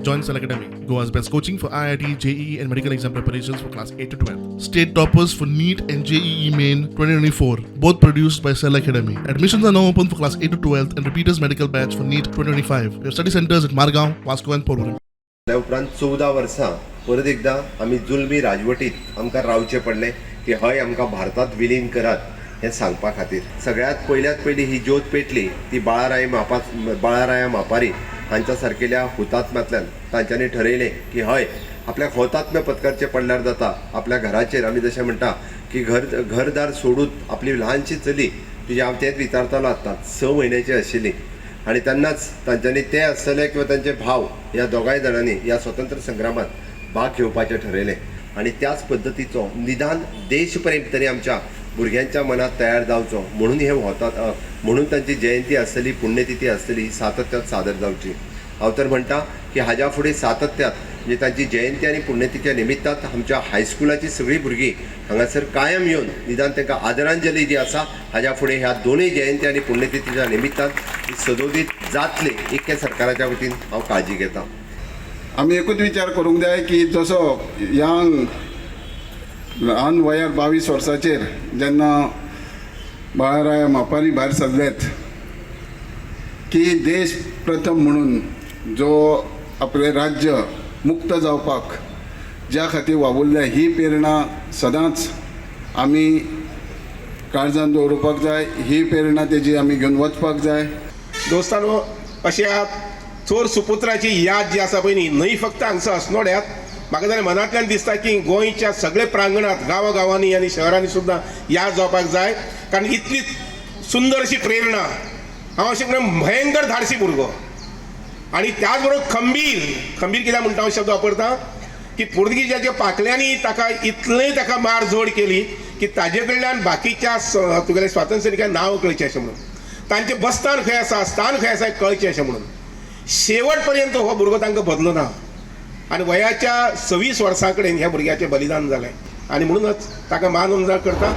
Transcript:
Join Cell Academy, Goa's best coaching for IIT, JEE and medical exam preparations for class 8 to 12. State toppers for NEET and JEE Main 2024, both produced by Cell Academy. Admissions are now open for class 8 to 12th and repeaters medical batch for NEET 2025. We have study centers at Margao, Vasco and Porvorim. त्या उपरांत 14 वर्सां परत एकदा आमी जुलमी राजवटीत आमकां रावचें पडलें की हय आमकां भारतांत विलीन करात हें सांगपा खातीर. सगळ्यात पयली ही ज्योत पेटली ती बाळाराया मापारी हांच्या सारकेल्या हुतात्म्यांतल्यान. तांच्यांनी ठरयलें की हय आपल्याक हुतात्म्य पत्करचें पडल्यार जाता. आपल्या घराचेर आमी जशें म्हणटा की घरदार सोडून आपली ल्हानशी चली तिजे हांव तेंच विचारतालो आतां 6 म्हयन्याची आशिल्ली आणि तेन्नाच तांच्यांनी ते आसतले किंवा तांचे भाव ह्या दोगांय जाणांनी ह्या स्वतंत्र संग्रामात भाग घेवपाचें ठरयलें. आणि त्याच पद्दतीचो निदान देश प्रेम तरी आमच्या भुरग्यांच्या मनात तयार जावचो म्हणून हे म्हणून तांची जयंती आसतली, पुण्यतिथी आसतली ही सातत्यात सादर जावची. हांव तर म्हणटा की हाज्या फुडें सातत्यात म्हणजे तांची जयंती आनी पुण्यतिथीच्या निमित्तांत आमच्या हायस्कुलाची सगळीं भुरगीं हांगासर कायम येवन निदान तांकां आदरांजली जी आसा हाज्या फुडें ह्या दोनूय जयंती आनी पुण्यतिथीच्या निमित्तान ही सदोदीत जातली इतके सरकाराच्या वतीन हांव काळजी घेतां. आमी एकूच विचार करूंक जाय की जसो ल्हान वयार 22 वर्साचेर जेन्ना बाळाराया मापारी भायर सरलेत की देश प्रथम म्हणून जो आपले राज्य मुक्त जावपाक ज्या खातीर वावुरल्या ही प्रेरणा सदांच आमी काळजांत दवरुपाक जाय. ही प्रेरणा तेजी आमी घेवन वचपाक जाय. दोस्तानो, अशा चोर सुपुत्राची याद जी आसा पळय न्ही, न्हय फक्त हांगसर अस्नोड्यात, म्हाका जाल्यार मनांतल्यान दिसता की गोंयच्या सगळे प्रांगणात गांवांनी आनी शहरांनी सुद्दां याद जावपाक जाय. कारण इतली सुंदर अशी प्रेरणा, हांव अशें म्हणून भयंकर धाडसी भुरगो आनी त्याच बरोबर खंबीर कित्याक म्हणटा हांव शब्द वापरता की पुर्तुगीजाच्या पाखल्यांनी ताका इतलें ताका मार जोड केली की ताजे कडल्यान बाकीच्या तुगेले स्वातंत्र्य सैनिकांक नांव कळचें अशें म्हणून, तांचें बस्तान खंय आसा, स्थान खंय आसा कळचें अशें म्हणून शेवट पर्यंत हो भुरगो तांकां बदलो ना. आनी वयाच्या 26 वर्सां कडेन ह्या भुरग्याचें बलिदान जालें आनी म्हणूनच ताका मान उंचाव करता.